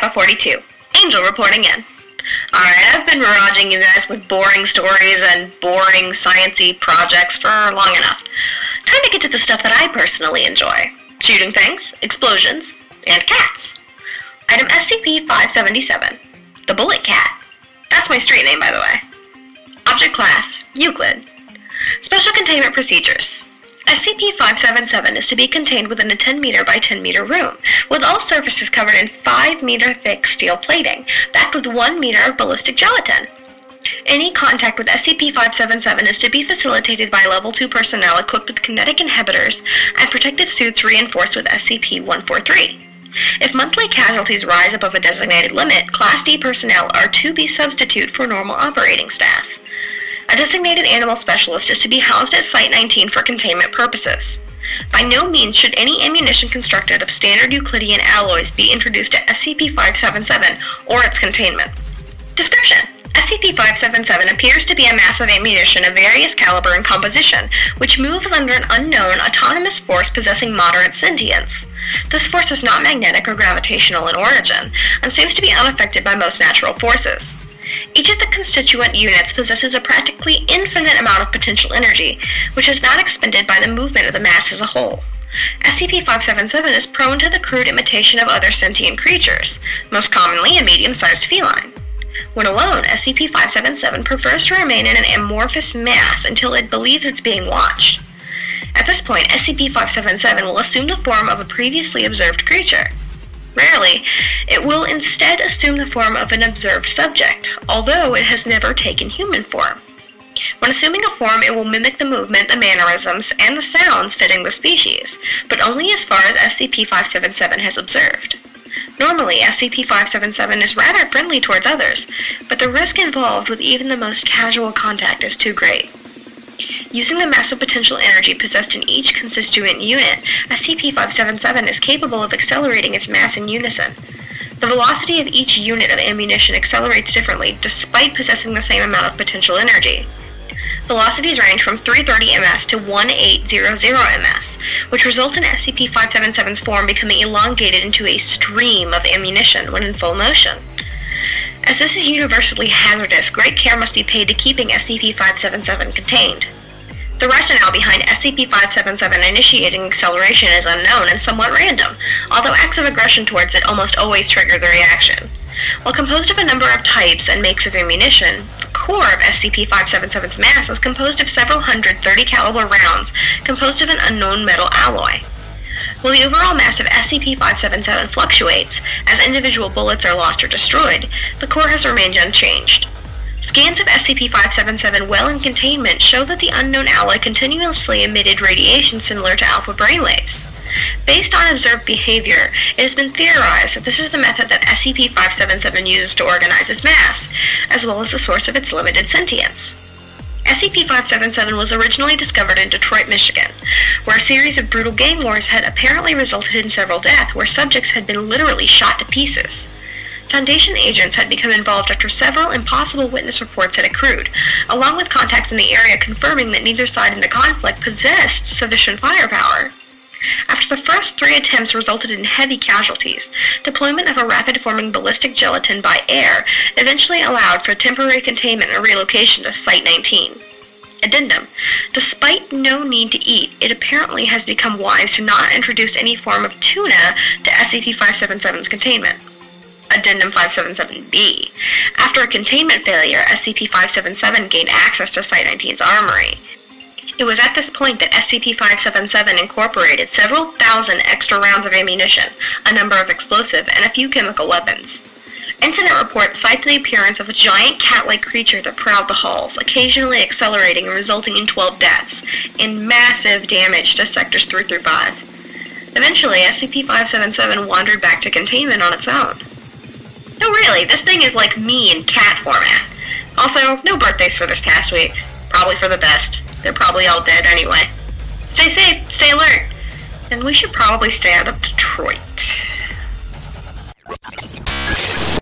Kappa 42. Angel reporting in. Alright, I've been barraging you guys with boring stories and boring science-y projects for long enough. Time to get to the stuff that I personally enjoy. Shooting things, explosions, and cats. Item SCP-577. The Bullet Cat. That's my street name, by the way. Object Class, Euclid. Special Containment Procedures. SCP-577 is to be contained within a 10 meter by 10 meter room, with all surfaces covered in 5 meter thick steel plating, backed with 1 meter of ballistic gelatin. Any contact with SCP-577 is to be facilitated by Level 2 personnel equipped with kinetic inhibitors and protective suits reinforced with SCP-143. If monthly casualties rise above a designated limit, Class D personnel are to be substitute for normal operating staff. A designated animal specialist is to be housed at Site-19 for containment purposes. By no means should any ammunition constructed of standard Euclidean alloys be introduced to SCP-577 or its containment. Description: SCP-577 appears to be a mass of ammunition of various caliber and composition, which moves under an unknown autonomous force possessing moderate sentience. This force is not magnetic or gravitational in origin, and seems to be unaffected by most natural forces. Each of the constituent units possesses a practically infinite amount of potential energy, which is not expended by the movement of the mass as a whole. SCP-577 is prone to the crude imitation of other sentient creatures, most commonly a medium-sized feline. When alone, SCP-577 prefers to remain in an amorphous mass until it believes it's being watched. At this point, SCP-577 will assume the form of a previously observed creature. Rarely, it will instead assume the form of an observed subject, although it has never taken human form. When assuming a form, it will mimic the movement, the mannerisms, and the sounds fitting the species, but only as far as SCP-577 has observed. Normally, SCP-577 is rather friendly towards others, but the risk involved with even the most casual contact is too great. Using the massive potential energy possessed in each constituent unit, SCP-577 is capable of accelerating its mass in unison. The velocity of each unit of ammunition accelerates differently, despite possessing the same amount of potential energy. Velocities range from 330 ms to 1800 ms, which results in SCP-577's form becoming elongated into a stream of ammunition when in full motion. As this is universally hazardous, great care must be paid to keeping SCP-577 contained. The rationale behind SCP-577 initiating acceleration is unknown and somewhat random, although acts of aggression towards it almost always trigger the reaction. While composed of a number of types and makes of ammunition, the core of SCP-577's mass is composed of several hundred .30 caliber rounds composed of an unknown metal alloy. While the overall mass of SCP-577 fluctuates, as individual bullets are lost or destroyed, the core has remained unchanged. Scans of SCP-577 while in containment show that the unknown alloy continuously emitted radiation similar to alpha brainwaves. Based on observed behavior, it has been theorized that this is the method that SCP-577 uses to organize its mass, as well as the source of its limited sentience. SCP-577 was originally discovered in Detroit, Michigan, where a series of brutal gang wars had apparently resulted in several deaths where subjects had been literally shot to pieces. Foundation agents had become involved after several impossible witness reports had accrued, along with contacts in the area confirming that neither side in the conflict possessed sufficient firepower. After the first 3 attempts resulted in heavy casualties, deployment of a rapid-forming ballistic gelatin by air eventually allowed for temporary containment and relocation to Site-19. Addendum: despite no need to eat, it apparently has become wise to not introduce any form of tuna to SCP-577's containment. Addendum 577-B. After a containment failure, SCP-577 gained access to Site-19's armory. It was at this point that SCP-577 incorporated several thousand extra rounds of ammunition, a number of explosive, and a few chemical weapons. Incident reports cite the appearance of a giant cat-like creature that prowled the halls, occasionally accelerating and resulting in 12 deaths, and massive damage to Sectors 3 through 5. Eventually, SCP-577 wandered back to containment on its own. No, really, this thing is like me in cat format. Also, no birthdays for this past week. Probably for the best. They're probably all dead anyway. Stay safe, stay alert, and we should probably stay out of Detroit.